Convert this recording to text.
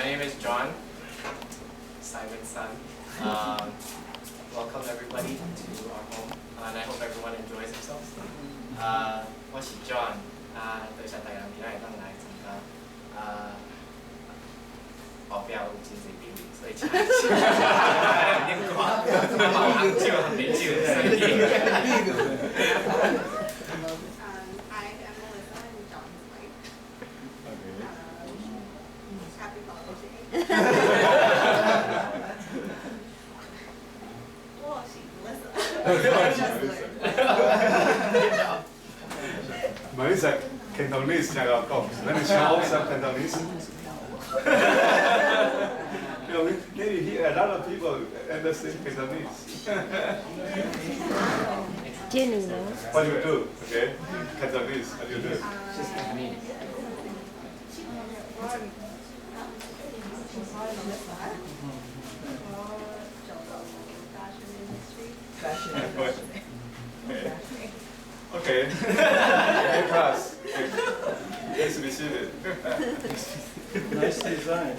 name is John, Simon's son. Welcome everybody to our home, and I hope everyone enjoys themselves. 我是 John， 對上大家今日都嚟參加學表有真濟表演，所以請點講？行招行未招，所以。I am Melissa and John's wife. Happy Father's Day. Well, she's Melissa. Melissa, Cantonese 聽我講，你唱some Cantonese? You know, maybe here a lot of people understand Cantonese. What do you do? Okay, Cantonese. What do you do? Just me. Okay. Okay. Class. Please be seated. Nice design.